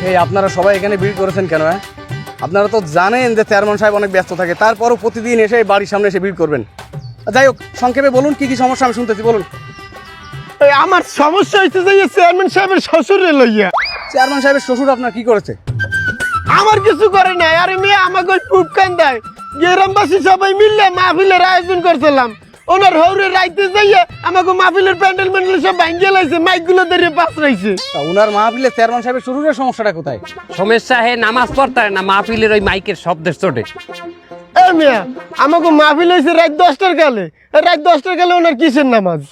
এই আপনারা সবাই এখানে ভিড় করেছেন কেন? হ্যাঁ, আপনারা তো জানেন যে চেয়ারম্যান সাহেব অনেক ব্যস্ত থাকে, তারপরও প্রতিদিন এসে এই বাড়ির সামনে এসে ভিড় করবেন। যাই হোক, সংক্ষেপে বলুন কি কি সমস্যা, আমি শুনতেছি, বলুন। আমার সমস্যা হচ্ছে যে চেয়ারম্যান সাহেবের শ্বশুরে লইয়া। চেয়ারম্যান সাহেবের শ্বশুর আপনার কি করেছে? আমার কিছু করে নাই। আরে মেয়ে আমাকে ওই পুপ কান দেয়। গ্রামবাসী সবাই মিললে মাহফিলের আয়োজন করছিলাম, ওনার হৌরে রাইতে যাইয়া আমাকে মাহফিলের প্যান্ডেল ম্যান্ডেল সব ভাঙ্গে লাইছে, মাইকগুলো ধরে পাশ রাইছে। ওনার মাহফিলে চেয়ারম্যান সাহেবের শ্বশুরের সমস্যাটা কোথায়? সমস্যা হে নামাজ পড়তে না, মাহফিলের ওই মাইকের শব্দের চোটে। এ মিয়া, আমাকে মাহফিল হয়েছে রাত 10টার কালে। রাত 10টার কালে ওনার কিসের নামাজ?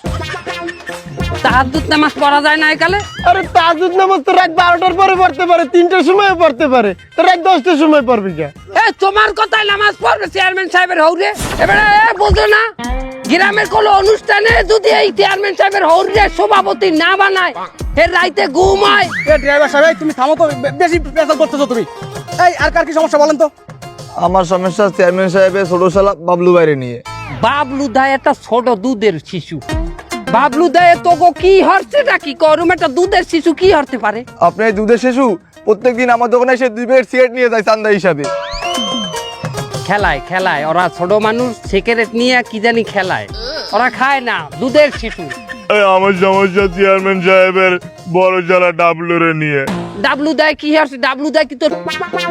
তাহাজ্জুদ নামাজ পড়া যায় না একালে? আরে তাহাজ্জুদ নামাজ তো রাত 12টার পরে পড়তে পারে, 3টার সময় পড়তে পারে, তো রাত 10টার সময় পড়বে কে? এ তোমার কথায় নামাজ পড়বে চেয়ারম্যান সাহেবের হৌরে? এবারে বুঝো না, গ্রামের কোনো অনুষ্ঠানে যদি এই চেয়ারম্যান সাহেবের হৌরে সভাপতি না বানায়, এর রাইতে ঘুম হয়। ড্রাইভার সাহেব, তুমি থামো তো, বেশি পেশাল করতেছো তুমি। এই আর কার কি সমস্যা বলেন তো? আমার সমস্যা চেয়ারম্যান সাহেবের ছোট শালা বাবলু বাইরে নিয়ে। বাবলু দায় একটা ছোট দুধের শিশু। বাবলু দায় তোগো কি হচ্ছে নাকি? করুম একটা দুধের শিশু কি হতে পারে? আপনি এই দুধের শিশু প্রত্যেকদিন আমার দোকানে এসে 2 প্যাকেট সিগারেট নিয়ে যায় চান্দা হিসাবে। খেলায় খেলায় ওরা ছোট মানুষ, সিগারেট নিয়ে কি জানি খেলায়, ওরা খায় না, দুধের শিশু। আমার সমস্যা চেয়ারম্যান সাহেবের বড় জ্বালা ডাবলুরে নিয়ে। ডাবলু দায় কি হচ্ছে? ডাবলু দায় কি তোর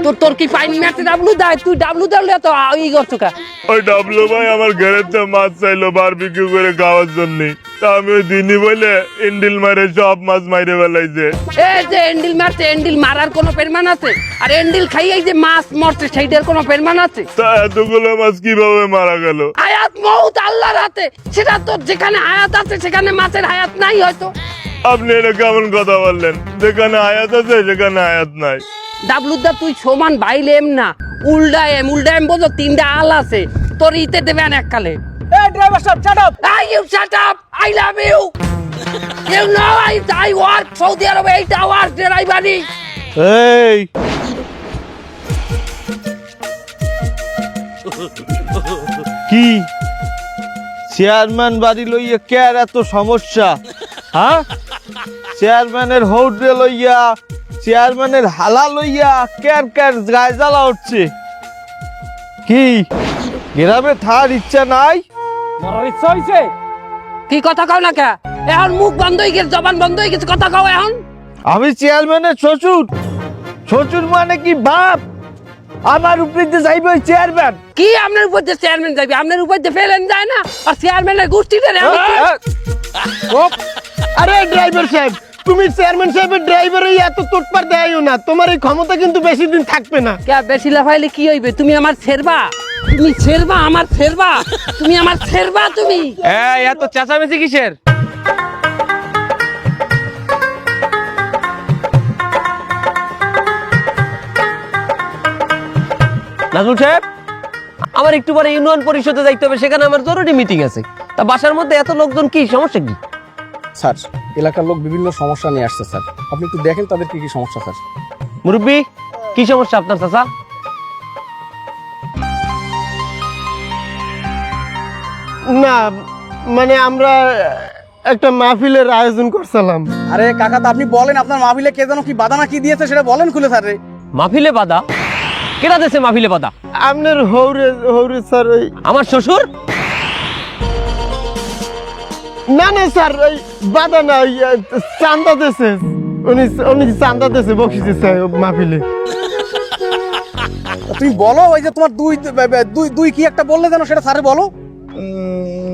তোর তোর কি পাইনি মারতে? ডাবলু দায়, তুই ডাবলু দাও তো ই করছো কা? ওই ডাবলু ভাই আমার ঘরেতে মাছ চাইলো বারবিকিউ করে খাওয়ার জন্য, তা আমি ওই দিনই বলে ইন্ডিল মারে সব মাছ মাইরে ফেলাইছে। এই যে এন্ডিল মারছে, এন্ডিল মারার কোনো পেরমান আছে? আর এন্ডিল খাইয়ে যে মাছ মরছে সেইটার কোনো পেরমান আছে? তা এতগুলো মাছ কিভাবে মারা গেল? হায়াত মউত আল্লাহর হাতে। সেটা তো যেখানে হায়াত আছে সেখানে মাছের হায়াত নাই হয়তো। আপনি এটা কেমন কথা বললেন? যেখানে আয়াত আছে সেখানে আয়াত নাই। ডাবলুদা তুই সমান বাইলে এম না, উল্টা এম বোঝো, 3টা আল আছে তোর ইতে দেবেন এককালে। এই ড্রাইভার সাহেব, shut up! You shut up! I love you! You know I work Saudi Arabia 8 hours driving. এই কি চেয়ারম্যান বাড়ি লইয়া কে এত সমস্যা? হ্যাঁ, চেয়ারম্যানের হৌডে লইয়া, চেয়ারম্যানের হালা লইয়া কের কের গায়ে জ্বালা উঠছে। কি গ্রামে থার ইচ্ছা নাই? মরার ইচ্ছা হইছে? কি কথা কও না কে? এখন মুখ বন্ধ হয়ে গেছে, জবান বন্ধ হয়ে গেছে, কথা কও এখন। আমি চেয়ারম্যানের শ্বশুর। শ্বশুর মানে কি বাপ? আমার উপরে যে যাইবে ওই চেয়ারম্যান। কি আপনার উপর যে চেয়ারম্যান যাবে? আপনার উপর যে ফেলেন যায় না, আর চেয়ারম্যানের গোষ্ঠীটা আরে ড্রাইভার সাহেব, তুমি চেয়ারম্যান সাহেবের ড্রাইভার এত তোটপার দেয়ও না, তোমার এই ক্ষমতা কিন্তু বেশি দিন থাকবে না। কে বেশি লাফাইলে কি হইবে? তুমি আমার ছেড়বা, তুমি ছেড়বা, আমার ছেড়বা, তুমি আমার ছেড়বা। তুমি এত চেঁচামেচি কিসের? নাজমুল সাহেব, আমার একটু পরে ইউনিয়ন পরিষদে যাইতে হবে, সেখানে আমার জরুরি মিটিং আছে। তা বাসার মধ্যে এত লোকজন, কি সমস্যা? কি স্যার, এলাকার লোক বিভিন্ন সমস্যা নিয়ে আসছে স্যার, আপনি একটু দেখেন তাদের কি কি সমস্যা। স্যার মুরব্বী, কি সমস্যা আপনার চাচা? না মানে আমরা একটা মাহফিলের আয়োজন করছিলাম। আরে কাকা, তা আপনি বলেন আপনার মাহফিলে কে যেন কি বাধা না কি দিয়েছে সেটা বলেন খুলে। স্যার রে, মাহফিলে বাধা? কেনা দেশে মাহফিলে বাধা? আপনার হৌরে হৌরে স্যার। ওই আমার শ্বশুর? না না স্যার, ওই বাধা না, ওই চান্দা দেশে। উনি চান্দা দেশে বকশিস মাহফিলে। তুমি বলো, ওই যে তোমার দুই দুই দুই কি একটা বললে যেন, সেটা স্যারে বলো।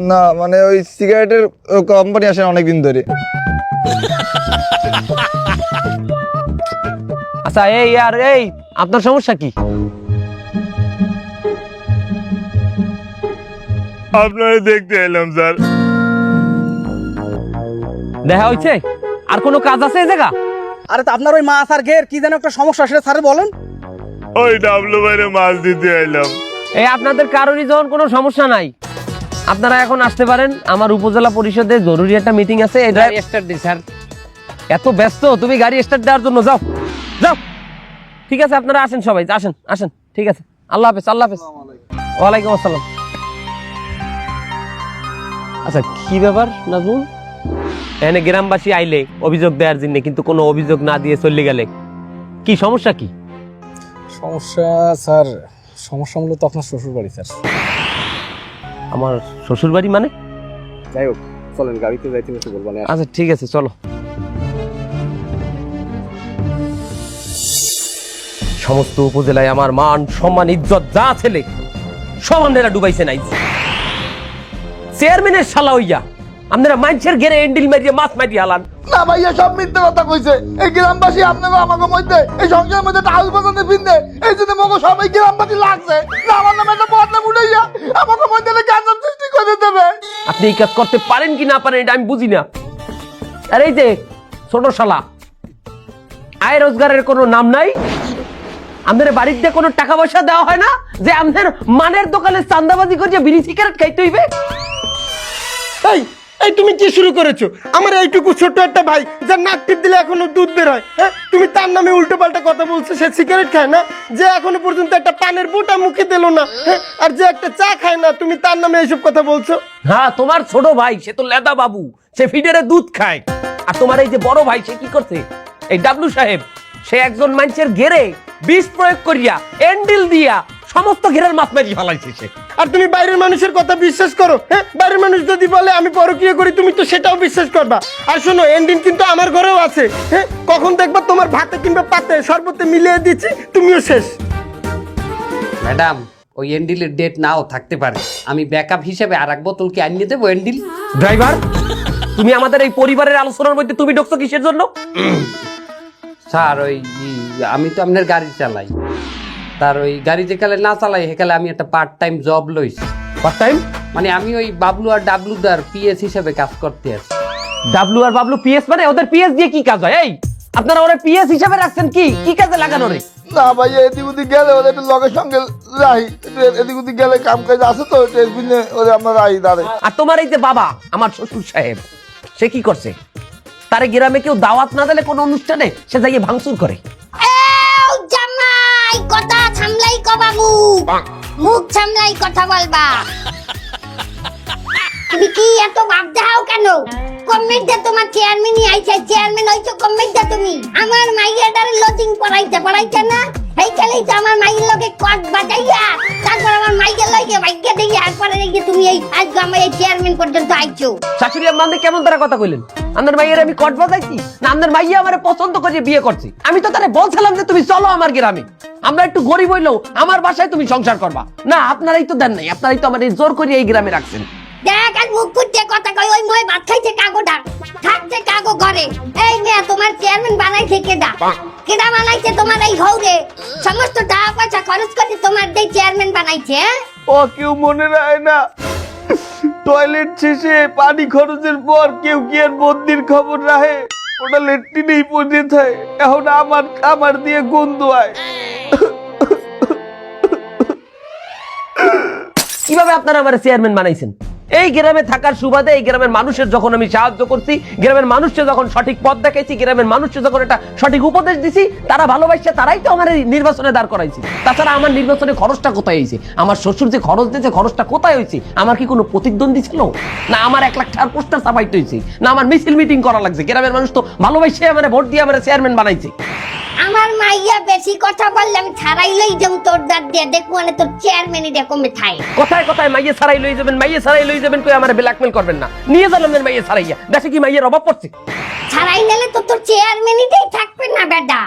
না মানে ওই সিগারেটের কোম্পানি আসে অনেকদিন ধরে। আচ্ছা এই আর এই, আপনার সমস্যা কি? আপনারা দেখতে এলাম স্যার। দেখা হয়েছে? আর কোনো কাজ আছে এই জায়গা? আরে তা আপনার ওই মাছ আর ঘের কি যেন একটা সমস্যা, সেটা স্যারে বলেন। ওই ডাবলু ভাইরে মাছ দিতে এলাম। এই আপনাদের কারোরই যখন কোনো সমস্যা নাই, আপনারা এখন আসতে পারেন। আমার উপজেলা পরিষদে জরুরি একটা মিটিং আছে। এটা স্টার্ট দি স্যার। এত ব্যস্ত, তুমি গাড়ি স্টার্ট দেওয়ার জন্য যাও যাও। ঠিক আছে, আপনারা আসেন, সবাই আসেন আসেন। ঠিক আছে, আল্লাহ হাফেজ। আল্লাহ হাফেজ। ওয়ালাইকুম আসসালাম। আচ্ছা কি ব্যাপার নাজমুল, এখানে গ্রামবাসী আইলে অভিযোগ দেওয়ার জন্য, কিন্তু কোনো অভিযোগ না দিয়ে চলে গেলে কি সমস্যা কি? সমস্যা স্যার, সমস্যা মূলত আপনার শ্বশুর বাড়ি স্যার। আমার শ্বশুর বাড়ি মানে? যাই হোক, চলেন গাড়িতে যাইতে কিছু বলবো না। আচ্ছা ঠিক আছে, চলো। সমস্ত উপজেলায় আমার মান সম্মান ইজ্জত যা ছেলে সব আপনারা ডুবাইছে নাই। চেয়ারম্যানের শালা হইয়া আপনারা মানুষের ঘেরে এন্ডিল মারিয়ে মাছ মারিয়ে হালান। না ভাইয়া, সব মিথ্যে কথা কইছে। এই গ্রামবাসী আপনাকে আমাকে মধ্যে এই সংসারের মধ্যে টাউল বাগানে ফিরতে এই জন্য মগো সবাই গ্রামবাসী লাগছে না আমার নামে একটা বদনাম উঠাইয়া আমাকে মধ্যে গাজন সৃষ্টি করে দেবে। আপনি এই কাজ করতে পারেন কি না পারেন এটা আমি বুঝি না। আর এই যে ছোট শালা, আয় রোজগারের কোনো নাম নাই, আমাদের বাড়িতে কোনো টাকা পয়সা দেওয়া হয় না যে আমাদের মানের দোকানে চান্দাবাজি করে বিড়ি সিগারেট খাইতে হইবে। এই এই তুমি কি শুরু করেছো? আমার এইটুকু ছোট একটা ভাই যার নাক টিপ দিলে এখনো দুধ বের হয়, হ্যাঁ তুমি তার নামে উল্টো পাল্টা কথা বলছো। সে সিগারেট খায় না, যে এখনো পর্যন্ত একটা পানের বোঁটা মুখে দিল না, হ্যাঁ, আর যে একটা চা খায় না, তুমি তার নামে এইসব কথা বলছো। হ্যাঁ, তোমার ছোট ভাই সে তো লেদা বাবু, সে ফিডারে দুধ খায়। আর তোমার এই যে বড় ভাই সে কি করছে? এই ডাবলু সাহেব সে একজন মানুষের ঘেরে বিষ প্রয়োগ করিয়া এন্ডিল দিয়া সমস্ত ঘেরের মাছ মারি ফেলাইছে সে। আর তুমি বাইরের মানুষের কথা বিশ্বাস করো? হ্যাঁ, বাইরের মানুষ যদি বলে আমি পরকীয়া করি তুমি তো সেটাও বিশ্বাস করবা। আর শোনো, এন্ডিল কিন্তু আমার ঘরেও আছে। হ্যাঁ, কখন দেখবা তোমার ভাতে কিংবা পাতে শরবতে মিলিয়ে দিচ্ছি, তুমিও শেষ। ম্যাডাম, ওই এন্ডিলের ডেট নাও থাকতে পারে, আমি ব্যাকআপ হিসেবে আর এক বোতল কি আনিয়ে দেবো এন্ডিল? ড্রাইভার, তুমি আমাদের এই পরিবারের আলোচনার মধ্যে তুমি ঢুকছো কিসের জন্য? স্যার ওই আমি তো আপনার গাড়ি চালাই, তার ওই গাড়ি যেকালে না চালাই সেকালে আমি একটা পার্ট টাইম জব লইছি। ফার্স্ট টাইম মানে আমি ওই বাবলু আর ডাবলু দার পিএস হিসেবে কাজ করতে আছি। ডাবলু আর বাবলু পিএস মানে ওদের পিএস দিয়ে কি কাজ হয়? এই আপনারা ওরা পিএস হিসেবে রাখছেন কি কি কাজে লাগানো রে? না ভাইয়া, এদিক ওদিক গেলে ওদের একটু লগের সঙ্গে রাহি, এদিক ওদিক গেলে কাম কাজ আছে তো টেলিভিশনে ওদের আমরা রাহি দাঁড়ে। আর তোমার এই যে বাবা আমার শ্বশুর সাহেব সে কি করছে? তারে গ্রামে কেউ দাওয়াত না দিলে কোনো অনুষ্ঠানে সে যাইয়ে ভাঙচুর করে। এও জামাই, কথা সামলাই ক বাবু, মুখ সামলাই কথা বলবা। তুমি কি এত ভাব দেখাও কেন? কমেন্ট দে, তোমার চেয়ারম্যানই আইছে, চেয়ারম্যান হইছো কমেন্ট দে তুমি। আমার মাইয়াটারে লজিং পড়াইতে না, এই খেলেই তো আমার মাইয়ের লগে কট বাজাইয়া তারপর আমার মাইয়ের লগে ভাগ্য দিয়ে একবারে দেখি তুমি এই আজ আমার এই চেয়ারম্যান পর্যন্ত আইছো। শাশুড়ি আম্মা কেমন তারা কথা কইলেন? আপনার মাইয়ের আমি কট বাজাইছি না আপনার মাইয়া আমারে পছন্দ করে বিয়ে করছি? আমি তো তারে বলছিলাম যে তুমি চলো আমার গ্রামে, আমরা একটু গরিব হইলেও আমার বাসায় তুমি সংসার করবা। না, আপনারাই তো দেন নাই, আপনারাই তো আমার জোর করে এই গ্রামে রাখছেন। দেখ আর মুখ ফুটে কথা কই, ওই মই ভাত খাইছে কাগোটা থাকছে কাগো ঘরে। এই মেয়ে তোমার চেয়ারম্যান বানাইছে কেডা? কেডা বানাইছে তোমার এই হৌরে? সমস্ত টাকা পয়সা খরচ করে তোমার দেই চেয়ারম্যান বানাইছে। ও কেউ মনে রাখে না, টয়লেট শেষে পানি খরচের পর কেউ কি আর বন্দির খবর রাখে? ওটা লেট্রিনেই পড়ে থাকে। এখন আমার দিয়ে গন্ধ হয়। কিভাবে আপনারা আমার চেয়ারম্যান বানাইছেন? এই গ্রামে থাকার সুবাদে এই গ্রামের মানুষের যখন আমি সাহায্য করছি, গ্রামের মানুষকে যখন সঠিক পথ দেখাইছি, গ্রামের মানুষকে যখন একটা সঠিক উপদেশ দিছি, তারা ভালোবাসছে, তারাই তো আমার এই নির্বাচনে দাঁড় করাইছি। তাছাড়া আমার নির্বাচনে খরচটা কোথায় হয়েছে? আমার শ্বশুর যে খরচ দিয়েছে খরচটা কোথায় হয়েছে? আমার কি কোনো প্রতিদ্বন্দ্বী ছিল? না আমার 1 লাখ টাকার পোস্টার ছাপাইতে হয়েছে? না আমার মিছিল মিটিং করা লাগছে? গ্রামের মানুষ তো ভালোবাসে আমার ভোট দিয়ে আমার চেয়ারম্যান বানাইছে। আমার মাইয়া বেশি কথা বললে আমি ছাড়াই লই যাম তোর দাঁত দিয়ে, দেখবো মানে তোর চেয়ারম্যানই দেখমে থাই। কোথায় কোথায় মাইয়ে ছাড়াই লই যাবেন, মাইয়ে ছাড়াই লই যাবেন কই আমার ব্ল্যাকমেল করবেন না। নিয়ে যাবেন মাইয়ে ছাড়াইয়া, দেশে কি মাইয়ের অভাব পড়ছে? ছাড়াই নিলে তো তোর চেয়ারম্যানই থাকবে না বেটা।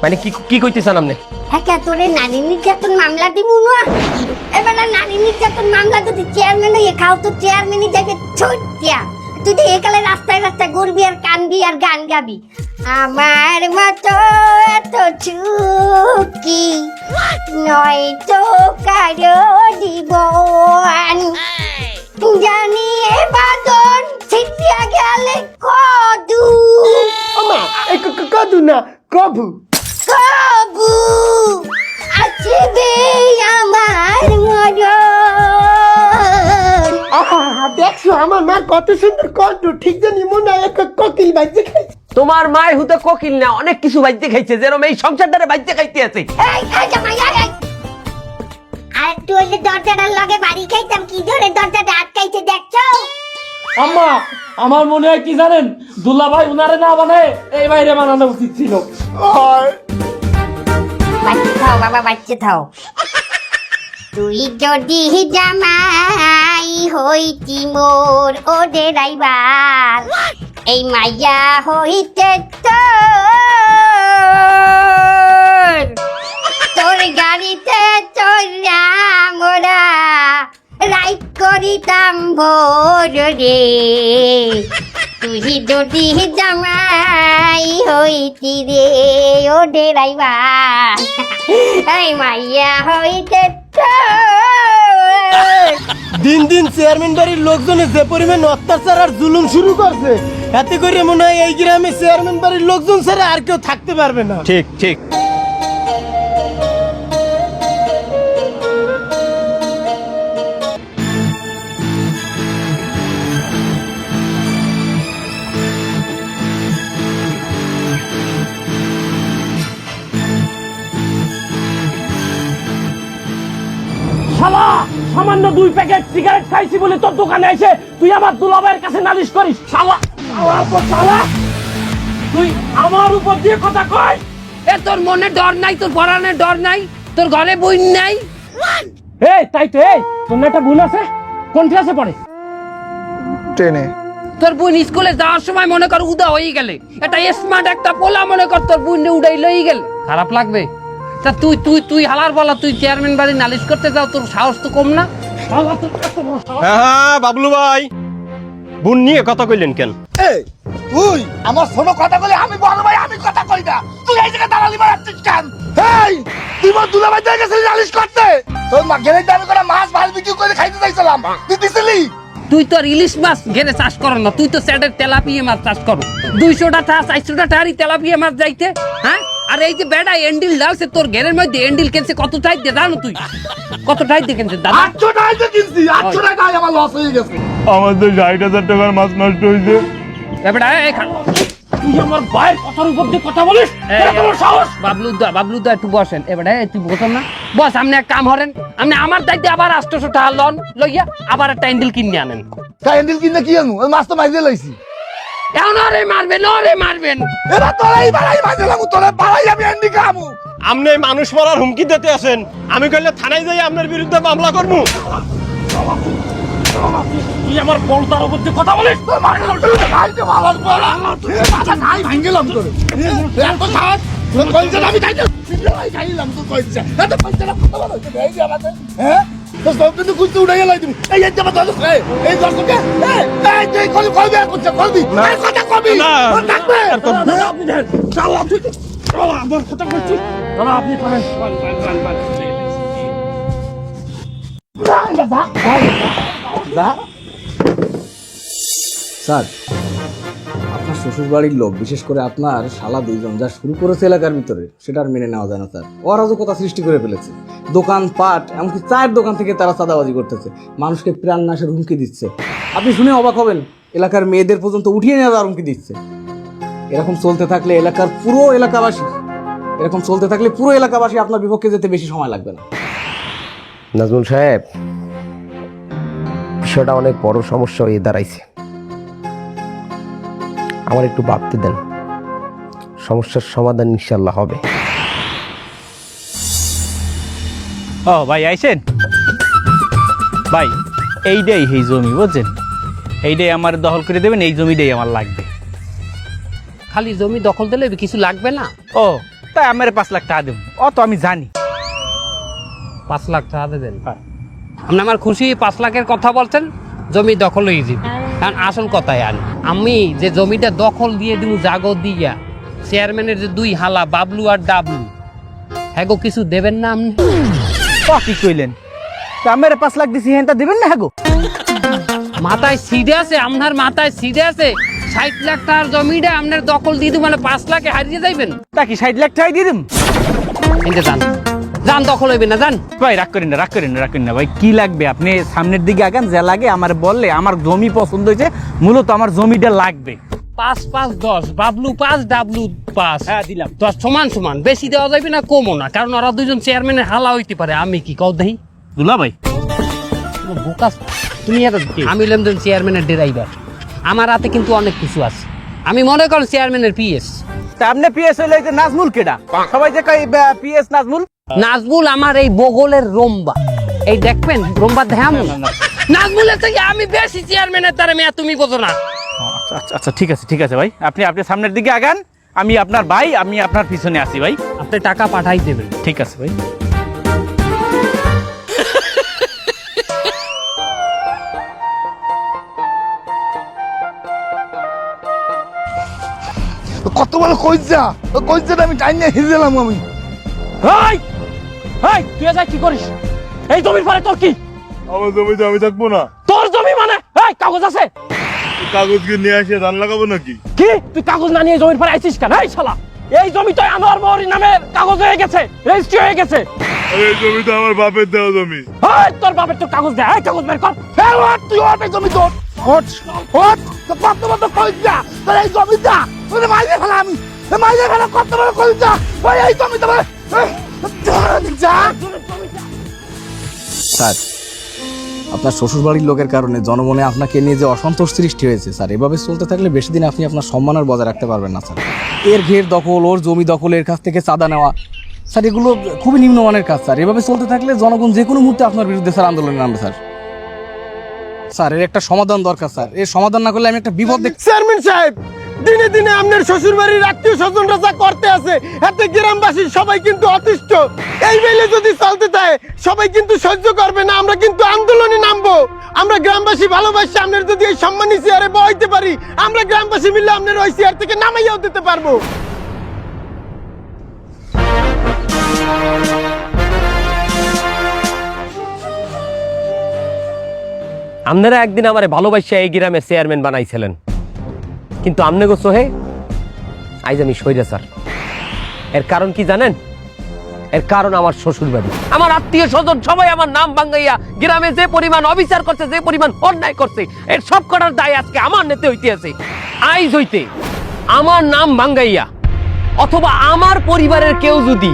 মানে কি কি কইতেছেন আপনি? হ্যাঁ, তোরে নারী নির্যাতন মামলা দিবো না। এবার নারী নির্যাতন মামলা যদি চেয়ারম্যান হয়ে খাও তো চেয়ারম্যানই যাবে ছোটিয়া। তুই তো একালে রাস্তায় রাস্তায় ঘুরবি আর কানবি আর গান গাবি। আমার মতো এত চুকি নয় তো কারো জীবন, জানিয়ে বাদন ছিটিয়া গেলে কদু। আমা এই কদু না কবু, কবু আসবে আমার মরণ। আহা দেখছো আমার মা কত সুন্দর কণ্ঠ, ঠিক জানি মনে হয় কোকিল বাজে খাইছে। তোমার মায় হুতে কোকিল না, অনেক কিছু বাইতে খাইছে, যেরকম এই সংসারটারে বাইতে খাইতে আছে। এই জামাই আয়। আর তুই যে দরজাটার লগে বাড়ি খাইতাম, কি ধরে দরজাটা আটকাইছে দেখছো? আম্মা আমার মনে হয় কি জানেন, দুলা ভাই উনারে না বানায় এই বাইরে বানানো উচিত ছিল। বাচ্চা থাও বাবা, বাচ্চা থাও। তুই যদি জামাই হইতি মোর ও ড্রাইভার, এই মাইয়া হইতে তোর গাড়িতে চড়া মোরা রাইড করিতাম ভোর রে। তুই যদি জামাই হইতি রে ও ড্রাইভার, এই মাইয়া হইতে দিন দিন চেয়ারম্যান বাড়ির লোকজনে যে পরিমাণ অত্যাচার আর জুলুম শুরু করছে, এতে করে মনে হয় এই গ্রামে চেয়ারম্যান বাড়ির লোকজন ছাড়া আর কেউ থাকতে পারবে না। ঠিক ঠিক। শালা সামান্য 2 প্যাকেট সিগারেট খাইছি বলে তোর দোকানে এসে তুই আমার দুলাভাইয়ের কাছে নালিশ করিস। শালা শালা তুই আমার উপর দিয়ে কথা কয়। এ তোর মনে ডর নাই, তোর পরাণে ডর নাই, তোর ঘরে বই নাই? এই তাই তো, এই তোর না একটা বোন আছে, কোন ক্লাসে পড়ে? ট্রেনে। তোর বোন স্কুলে যাওয়ার সময় মনে কর উদা হয়ে গেলে, এটা স্মার্ট একটা পোলা মনে কর তোর বোন উড়াই লই গেল, খারাপ লাগবে? তা তুই তুই তুই হালার বলা, তুই চেয়ারম্যান বাড়ি নালিশ করতে যাও, তোর সাহস তো কম না? হ্যাঁ বাবলু ভাই, বোন নিয়ে কথা কইলেন কেন? তুই আমার শোনো কথা বলে, আমি বড় ভাই, আমি কথা কই না, তুই এই জায়গায় দালালি মারাচ্ছিস কেন? এই তুই মোর দুলাভাই থেকে গেছিস নালিশ করতে? তোর মা গেলে দাবি করে মাছ ভাল বিক্রি করে খাইতে চাইছিলাম, তুই দিছিলি? তুই তো ইলিশ মাছ ঘেরে চাষ করো না, তুই তো স্যাডের তেলাপিয়া মাছ চাষ করো। 200টা 400টা টারি তেলাপিয়া মাছ যাইতে, হ্যাঁ? আর এই যে বেড়া এন্ডিল দাওছে তোর ঘেরের মধ্যে, এন্ডিল কেনছে কত টাইট দিয়ে জানো তুই? কত টাইট দিয়ে কেনছে দাদা? 800 টাকা দিয়ে কিনছি, 800 টাকায় আমার লস হয়ে গেছে। আমার তো 60,000 টাকার মাছ নষ্ট হয়েছে। এ বেটা এই তুই আমার ভাইয়ের কথার উপর দিয়ে কথা বলিস? তোর সাহস? বাবলুদা একটু বসেন। এবারে তুই বসেন না, বস। আপনি এক কাম হরেন, আপনি আমার দায়িত্বে আবার 800 টাকা লন লইয়া আবার একটা এন্ডিল কিনে আনেন। তাই এন্ডিল কিনতে কি আনু? ওই মাছ তো মাইরে লইছি। এখন আরে মারবেন, আরে মারবেন। এরা তোরাই বাড়াই মাইরলাম, তোরা বাড়াই আমি এন্ডিল খামু। আপনি মানুষ মারার হুমকি দিতে আছেন, আমি কইলে থানায় যাই আপনার বিরুদ্ধে মামলা করবো। তুই আমার বলতার উপর দিয়ে কথা বলিস? তোর মাথা খাইতে ভালো বড়, তুই মাথা খাই ভাঙলাম তোরে। এত সাত তোর কইছে আমি খাইতে, সিলাই খাইলাম তো কইছে। এত কইছে না কত ভালো হইছে এই যে আমাকে, হ্যাঁ? তো সব কিন্তু কুচতে উড়ে গেল তুমি। এই যে আমার দল, এই দর্শকে, এই তুই কলবি করছ, কলবি এই কথা কবি না থাকবে। আপনি দেন শালা, তুই শালা আমার কথা কইছিস? শালা আপনি থামেন। স্যার, আপনার শ্বশুর বাড়ির লোক, বিশেষ করে আপনার শালা দুইজন যা শুরু করেছে এলাকার ভিতরে, সেটা আর মেনে নেওয়া যায় না স্যার। অরাজকতা সৃষ্টি করে ফেলেছে। দোকান পাট, এমনকি চায়ের দোকান থেকে তারা চাঁদাবাজি করতেছে, মানুষকে প্রাণনাশের হুমকি দিচ্ছে। আপনি শুনে অবাক হবেন, এলাকার মেয়েদের পর্যন্ত উঠিয়ে নিয়ে যাওয়ার হুমকি দিচ্ছে। এরকম চলতে থাকলে পুরো এলাকাবাসী আপনার বিপক্ষে যেতে বেশি সময় লাগবে না। নাজমুল সাহেব, বিষয়টা অনেক বড় সমস্যা হয়ে দাঁড়াইছে। আমার একটু ভাবতে দেন, সমস্যার সমাধান ইনশাল্লাহ হবে। ও ভাই আইছেন? ভাই এইটাই এই জমি, বুঝছেন? এইটাই আমার দখল করে দেবেন, এই জমিটাই আমার লাগবে। খালি জমি দখল দিলে কিছু লাগবে না? ও তাই আমার 5 লাখ টাকা দেব, অত আমি জানি। 5 লাখ টাকা দেবেন? আপনি আমার খুশি 5 লাখের কথা বলছেন, জমি দখল হয়ে যাবে। কারণ আসল কথায় আমি যে জমিটা দখল দিয়ে দিব জাগো দিয়া, চেয়ারম্যানের যে 2 হালা বাবলু আর ডাবলু, হ্যাঁ গো কিছু দেবেন না আপনি? কি কইলেন? আমার 5 লাখ দিছি, হ্যাঁ তা দেবেন না? হ্যাঁ গো, মাথায় সিধে আছে, আপনার মাথায় সিধে আছে। 60 লাখ টাকার জমিটা আপনার দখল দিয়ে দিব, মানে 5 লাখে হারিয়ে যাইবেন? তা কি 60 লাখ টাকা দিয়ে দিম? কিন্তু যান দখল হইবে না, যান। ভাই রাগ করেন না ভাই, কি লাগবে? আপনি সামনের দিকে আগান, যা লাগে আমার বললে। আমার জমি পছন্দ হয়েছে, মূলত আমার জমিটা লাগবে। 5 5 10, বাবলু 5 ডাবলু 5। হ্যাঁ দিলাম। 10 সমান, বেশি দেওয়া যাবে না, কমও না, কারণ ওরা দুজন চেয়ারম্যানের হালা হইতে পারে। আমি কি কও দেই দুলা ভাই? বুকাস তুমি এত, আমি হলাম চেয়ারম্যানের ড্রাইভার, আমার হাতে কিন্তু অনেক কিছু আছে। আমি মনে করেন চেয়ারম্যানের পিএস। তা আপনি পিএস হইলে এই যে নাজমুল কেডা সবাই যে কই পিএস নাজমুল নাজমুল আমার এই বগলের রম্বা, এই দেখবেন রম্বা দেখাম নাজমুলের থেকে আমি বেশি চেয়ারম্যানের তারে মেয়া, তুমি বোঝো না। আচ্ছা আচ্ছা ঠিক আছে ভাই, আপনি সামনের দিকে আগান, আমি আপনার ভাই, আমি আপনার পিছনে আছি ভাই। আপনি টাকা পাঠাই দেবেন। ঠিক আছে ভাই। কত বড় কইজা আমি টাইনে হিজেলাম আমি। এই এই তুই যা কি করিস? এই জমির পরে তোর কি? আমার জমিতে আমি থাকবো না। তোর জমি মানে? এই কাগজ আছে? কাগজ কি নিয়ে আসে ধান লাগাবো নাকি? কি তুই কাগজ না নিয়ে জমির পরে আইছিস কেন? এই শালা, এই জমি তো আমার মৌরি নামের কাগজ হয়ে গেছে, রেজিস্ট্রি হয়ে গেছে। আরে এই জমি তো আমার বাপের দেওয়া জমি। এই তোর বাপের তো কাগজ দে, এই কাগজ বের কর। এই ওঠ, তুই ওঠ, এই জমি তোর। ওঠ ওঠ, তো কত বড় কইজা তোর এই জমিটা, তুই মাইরে ফেলা আমি মাইরে ফেলা, কত বড় কইজা ওই এই জমিটা যা। স্যার, আপনার শ্বশুরবাড়ির লোকের কারণে জনমনে আপনাকে নিয়ে যে অসন্তোষ সৃষ্টি হয়েছে স্যার, এভাবে চলতে থাকলে বেশি দিন আপনি আপনার সম্মান আর বজায় রাখতে পারবেন না স্যার। এর ঘের দখল, ওর জমি দখল, এর কাছ থেকে চাঁদা নেওয়া স্যার, এগুলো খুবই নিম্নমানের কাজ স্যার। এভাবে চলতে থাকলে জনগণ যে কোনো মুহূর্তে আপনার বিরুদ্ধে স্যার আন্দোলনে নামবে স্যার। স্যার, এর একটা সমাধান দরকার স্যার, এর সমাধান না করলে আমি একটা বিপদ দেখছি। চেয়ারম্যান সাহেব, দিনে দিনে আপনার শ্বশুর বাড়ির আত্মীয় স্বজনরা যা করতে আছে, এতে গ্রামবাসীর সবাই কিন্তু অতিষ্ঠ। এই বেলে যদি চলতে থাকে সবাই কিন্তু সহ্য করবে না, আমরা কিন্তু আন্দোলনে নামবো। আমরা গ্রামবাসী ভালোবাসি, আপনার যদি এই সম্মানী চেয়ারে বসাইতে পারি, আমরা গ্রামবাসী মিলে আপনার ওই চেয়ার থেকে নামাইয়াও দিতে পারবো। আপনারা একদিন আমারে ভালোবাসা এই গ্রামের চেয়ারম্যান বানাইছিলেন, কিন্তু আমনে গো সোহে আইজ আমি সইরা স্যার। এর কারণ কি জানেন? এর কারণ আমার শ্বশুর বাড়ি, আমার আত্মীয় স্বজন সবাই আমার নাম ভাঙ্গাইয়া গ্রামে যে পরিমাণ অবিচার করছে, যে পরিমাণ অন্যায় করছে, এর সব কটার দায় আজকে আমার নেতে হইতে আছে। আইজ হইতে আমার নাম ভাঙ্গাইয়া অথবা আমার পরিবারের কেউ যদি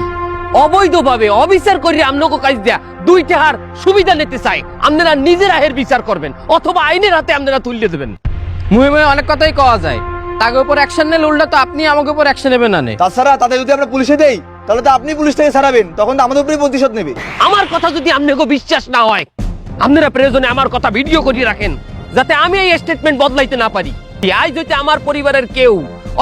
অবৈধভাবে অবিচার করি আমনকে কাজ দেয়া 2 টাকার সুবিধা নিতে চাই, আপনারা নিজেরা এর বিচার করবেন অথবা আইনের হাতে আপনারা তুলে দেবেন। মুহে মুহে অনেক কথাই কওয়া যায়, তাকে উপর অ্যাকশন নিলে উল্টা তো আপনি আমাকে উপর অ্যাকশন নেবেন না। তাছাড়া তাদের যদি আমরা পুলিশে দেই তাহলে তো আপনি পুলিশ থেকে ছাড়াবেন, তখন তো আমাদের উপরেই প্রতিশোধ নেবে। আমার কথা যদি আপনাকে বিশ্বাস না হয়, আপনারা প্রয়োজনে আমার কথা ভিডিও করে রাখেন, যাতে আমি এই স্টেটমেন্ট বদলাইতে না পারি। আজ যদি আমার পরিবারের কেউ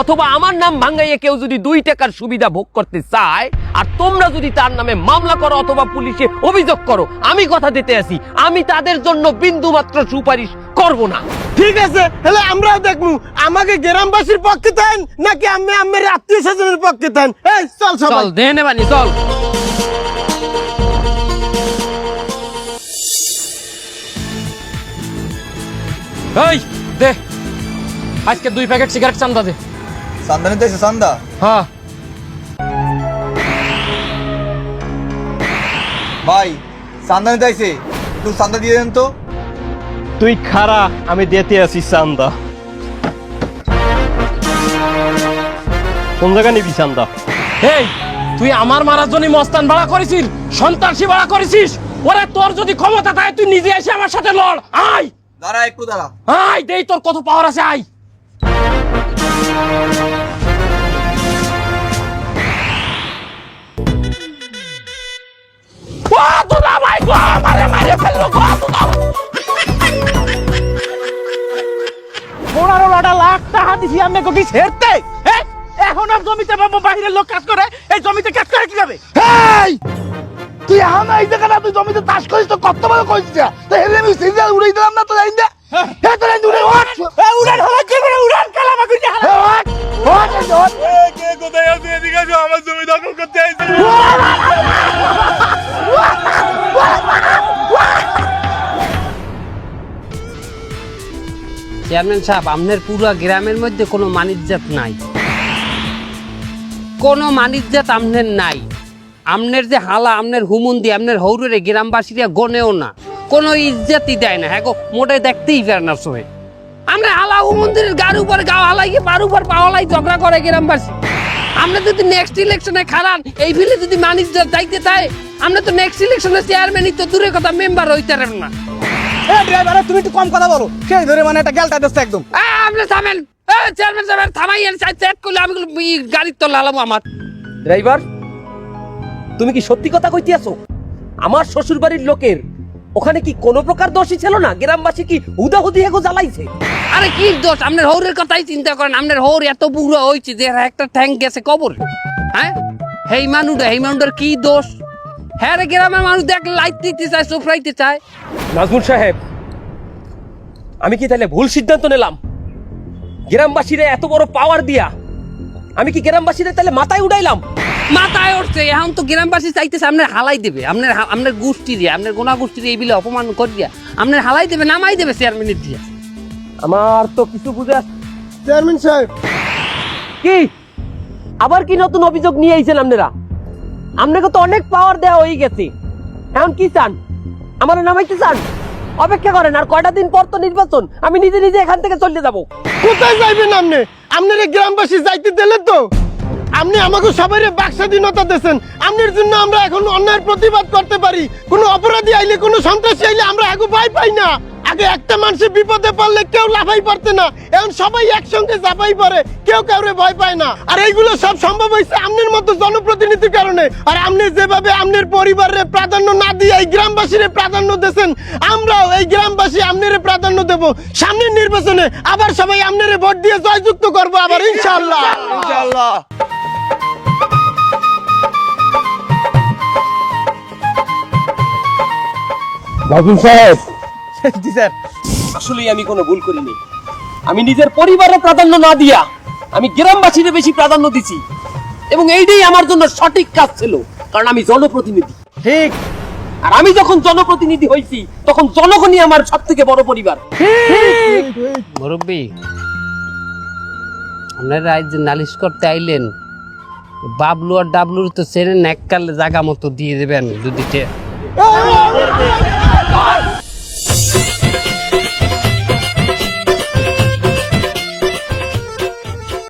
অথবা আমার নাম ভাঙ্গাইয়ে কেউ যদি 2 টাকার সুবিধা ভোগ করতে চায়, আর তোমরা যদি তার নামে মামলা করো অথবা পুলিশে অভিযোগ করো, আমি কথা দিতে আছি, আমি তাদের জন্য বিন্দু মাত্র সুপারিশ করব না। ঠিক আছে, তাহলে আমরাও দেখবো আমাকে গ্রামবাসীর পক্ষে থাকেন নাকি আমি আমার আত্মীয় স্বজনের পক্ষে থাকেন। এই চল চল সবাই। দেনে বানি চল। এই দে আজকে 2 প্যাকেট সিগারেট চান্দা দে। চান্দা নিতে এসে চান্দা? হ্যাঁ ভাই চান্দা নিতে আইছে, একটু চান্দা দিয়ে দেন তো। তুই খারা, আমি দিতে আছি চান্দা। কোন জায়গা নিবি চান্দা? এই তুই আমার মারার জন্য মস্তান ভাড়া করেছিস, সন্ত্রাসী ভাড়া করেছিস। ওরে তোর যদি ক্ষমতা থাকে তুই নিজে এসে আমার সাথে লড়। আয় দাঁড়া একটু দাঁড়া। আয় দেই তোর কত পাওয়ার আছে, আয়। লাখ টাকা দিছি আমি কি ছেড়তে? এখন আর জমিতে বাবু বাইরের লোক কাজ করে, এই জমিতে কাজ করে কিভাবে? তুই এখন এই জায়গাটা তুই জমিতে চাষ করিস তো কত বড় করিস, তো হেলে আমি সিরিয়াল উড়াই দিলাম না তো লাইন দে। হ্যাঁ তো লাইন উড়ে ওঠ, উড়ান হলা কি করে উড়ান কালা বাগুন দে। ওঠ ওঠ ওঠ, কে কোথায় আছে এদিকে আসো, আমার জমি দখল করতে আইছে। চেয়ারম্যান সাহেব, আপনার পুরো গ্রামের মধ্যে কোনো মানিজ্জাত নাই, কোনো মানিজ্জাত আপনার নাই। আপনার যে হালা, আপনার হুমুন্দি, আপনার হৌরে গ্রামবাসীরা গনেও না, কোনো ইজ্জতই দেয় না। হ্যাঁ গো, মোটে দেখতেই পারে না সহে। আমরা হালা হুমুন্দির গার উপর গাও হালাই, পার উপর পাওয়ালাই ঝগড়া করে গ্রামবাসী। আমরা যদি নেক্সট ইলেকশনে খারান এই ফিলে যদি মানিজ্জাত দায়িত্বে তাই, আমরা তো নেক্সট ইলেকশনে চেয়ারম্যানই তো দূরের কথা মেম্বার হইতে পারবেন না। ড্রাইভার তুমি একটু কম কথা বলো, সেই ধরে মানে একটা গেলটা দিচ্ছে একদম। আপনি থামেন, চেয়ারম্যান সাহেব থামাই, চেক করলে আমি গাড়ির তো লালাবো আমার। ড্রাইভার, তুমি কি সত্যি কথা কইতে আছো? আমার শ্বশুর বাড়ির লোকের ওখানে কি কোনো প্রকার দোষই ছিল না? গ্রামবাসী কি হুদাহুদি হেগো জ্বালাইছে? আরে কি দোষ? আপনার হৌরের কথাই চিন্তা করেন। আপনার হৌর এত বুড়ো হয়েছে যে একটা ট্যাঙ্ক গেছে কবর। হ্যাঁ, হেই মানুষটার কি দোষ? হ্যাঁ রে, গ্রামের মানুষ দেখলে লাইট দিতে চায়, সোফরাইতে চায়। নাজমুল সাহেব, আমি কি তাহলে ভুল সিদ্ধান্ত নিলাম? গ্রামবাসীরা এত বড় পাওয়ার দিয়া আমি কি গ্রামবাসীরা তাহলে মাথায় উঠাইলাম? মাথায় উঠছে, এখন তো গ্রামবাসী চাইতেছে আপনার হালাই দেবে, আপনার গোষ্ঠী দিয়ে, আপনার গোনা গোষ্ঠী দিয়ে এই বিলে অপমান করিয়া আপনার হালাই দেবে, নামাই দেবে চেয়ারম্যানের দিয়ে। আমার তো কিছু বুঝে চেয়ারম্যান সাহেব, কি আবার কি নতুন অভিযোগ নিয়ে আইছেন আপনারা? আপনাকে তো অনেক পাওয়ার দেওয়া হয়ে গেছে, এখন কি চান? আমার নামাইতে চান? অপেক্ষা করেন, আর কয়টা দিন পর তো নির্বাচন, আমি নিজে নিজে এখান থেকে চলে যাব। কোথায় যাইবেন আপনি? আপনার এই গ্রামবাসী যাইতে দিলে তো? আপনি আমাকে সবাই বাক স্বাধীনতা দিয়েছেন, আপনার জন্য আমরা এখন অন্যায়ের প্রতিবাদ করতে পারি। কোনো অপরাধী আইলে, কোনো সন্ত্রাসী আইলে আমরা আগে ভয় পাই না। আগে একটা মানুষের বিপদে পড়লে কেউ লাফাই পারতে না, এখন সবাই একসঙ্গে চাপাই পড়ে, কেউ কাউরে ভয় পায় না। আর এইগুলো সব সম্ভব হয়েছে আপনার মতো জনপ্রতিনিধির কারণে। আর আপনি যেভাবে আপনার পরিবারের প্রাধান্য না দিয়ে এই গ্রামবাসীর প্রাধান্য দিয়েছেন, আমরাও এই গ্রামবাসী আপনার প্রাধান্য দেব। সামনের নির্বাচনে আবার সবাই আপনার ভোট দিয়ে জয়যুক্ত করবো আবার, ইনশাআল্লাহ। ইনশাআল্লাহ। নাজমুল সাহেব, জি স্যার। আসলে আমি কোনো ভুল করিনি। আমি নিজের পরিবারের প্রাধান্য না দিয়া আমি গ্রামবাসীর বেশি প্রাধান্য দিছি, এবং এইটাই আমার জন্য সঠিক কাজ ছিল, কারণ আমি জনপ্রতিনিধি। ঠিক। আর আমি যখন জনপ্রতিনিধি হইছি তখন জনগণই আমার সব থেকে বড় পরিবার। মুরব্বী, আপনারা আজ যে নালিশ করতে আইলেন, বাবলু আর ডাবলুর তো চেনেন, এককালে জায়গা মতো দিয়ে দেবেন যদি